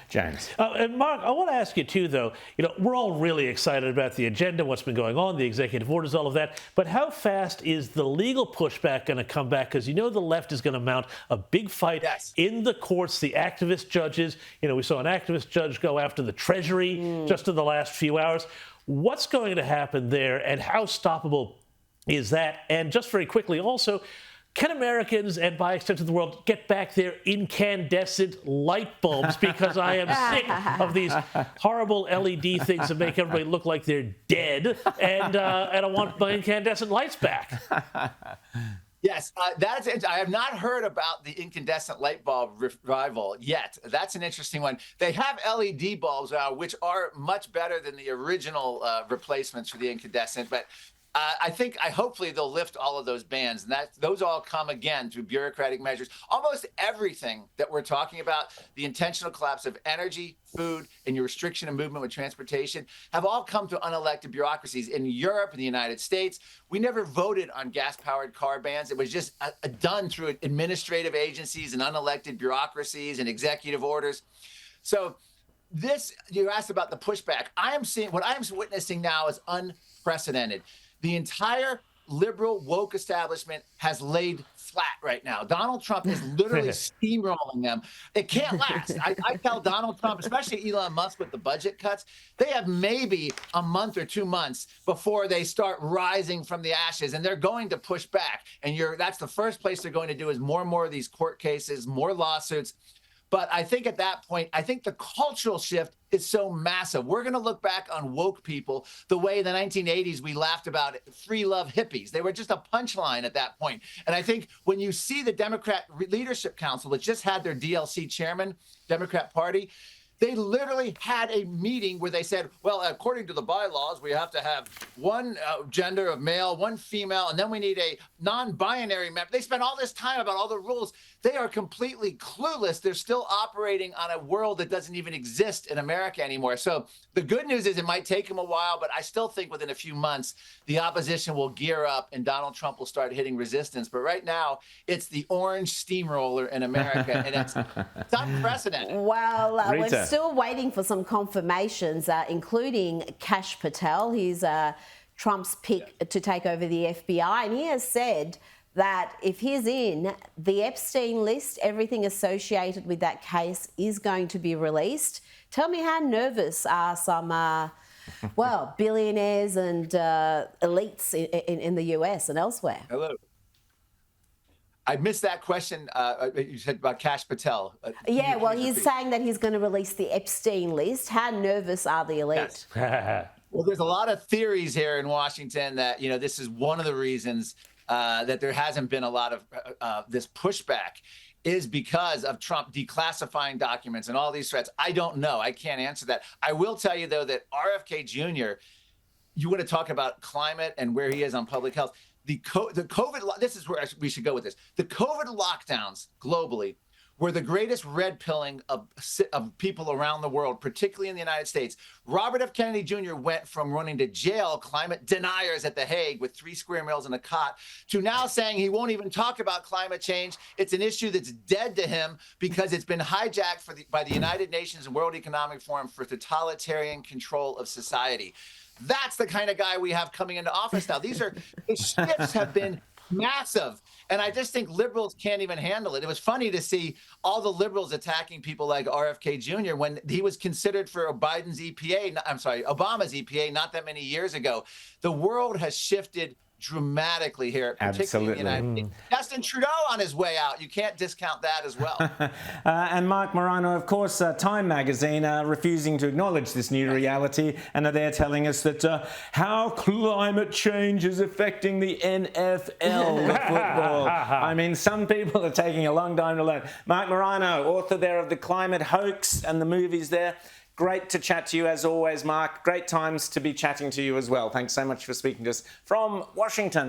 James. And Mark, I want to ask you too, though, we're all really excited about the agenda, what's been going on, the executive orders, all of that. But how fast is the legal pushback going to come back? Because the left is going to mount a big fight in the courts, the activist judges. We saw an activist judge go after the Treasury just in the last few hours. What's going to happen there, and how stoppable is that? And just very quickly also, can Americans, and by extension the world, get back their incandescent light bulbs? Because I am sick of these horrible LED things that make everybody look like they're dead, and I want my incandescent lights back. Yes, that's it. I have not heard about the incandescent light bulb revival yet. That's an interesting one. They have LED bulbs, which are much better than the original replacements for the incandescent, but hopefully they'll lift all of those bans, and those all come again through bureaucratic measures. Almost everything that we're talking about, the intentional collapse of energy, food, and your restriction of movement with transportation, have all come through unelected bureaucracies. In Europe and the United States, we never voted on gas-powered car bans. It was just done through administrative agencies and unelected bureaucracies and executive orders. So you asked about the pushback. What I am witnessing now is unprecedented. The entire liberal woke establishment has laid flat right now. Donald Trump is literally steamrolling them. It can't last. I tell Donald Trump, especially Elon Musk with the budget cuts, they have maybe a month or 2 months before they start rising from the ashes, and they're going to push back. And that's the first place they're going to do is more and more of these court cases, more lawsuits. But I think at that point, the cultural shift is so massive. We're going to look back on woke people the way in the 1980s we laughed about free love hippies. They were just a punchline at that point. And I think when you see the Democrat Leadership Council that just had their DLC chairman, Democrat Party, they literally had a meeting where they said, well, according to the bylaws, we have to have one gender of male, one female, and then we need a non-binary member. They spent all this time about all the rules. They are completely clueless. They're still operating on a world that doesn't even exist in America anymore. So the good news is it might take them a while, but I still think within a few months, the opposition will gear up and Donald Trump will start hitting resistance. But right now, it's the orange steamroller in America, and it's unprecedented. Well, we're still waiting for some confirmations, including Kash Patel. He's Trump's pick to take over the FBI, and he has said that if he's in, the Epstein list, everything associated with that case is going to be released. Tell me, how nervous are some, billionaires and elites in the US and elsewhere? Hello. I missed that question. You said about Kash Patel. He's saying that he's going to release the Epstein list. How nervous are the elite? Yes. Well, there's a lot of theories here in Washington that, this is one of the reasons that there hasn't been a lot of this pushback is because of Trump declassifying documents and all these threats. I don't know. I can't answer that. I will tell you, though, that RFK Jr., you want to talk about climate and where he is on public health. The COVID, this is where we should go with this. The COVID lockdowns globally were the greatest red pilling of people around the world, particularly in the United States. Robert F. Kennedy Jr. went from running to jail climate deniers at The Hague with 3 square miles and a cot to now saying he won't even talk about climate change. It's an issue that's dead to him because it's been hijacked by the United Nations and World Economic Forum for totalitarian control of society. That's the kind of guy we have coming into office now. The shifts have been massive. And I just think liberals can't even handle it. It was funny to see all the liberals attacking people like RFK Jr. when he was considered for Obama's EPA not that many years ago. The world has shifted dramatically here, particularly in the United States. Justin Trudeau on his way out. You can't discount that as well. And Marc Morano, of course, Time magazine refusing to acknowledge this new reality, and they're telling us that how climate change is affecting the NFL football. I mean, some people are taking a long time to learn. Marc Morano, author there of The Climate Hoax and the movies there. Great to chat to you as always, Marc. Great times to be chatting to you as well. Thanks so much for speaking to us from Washington.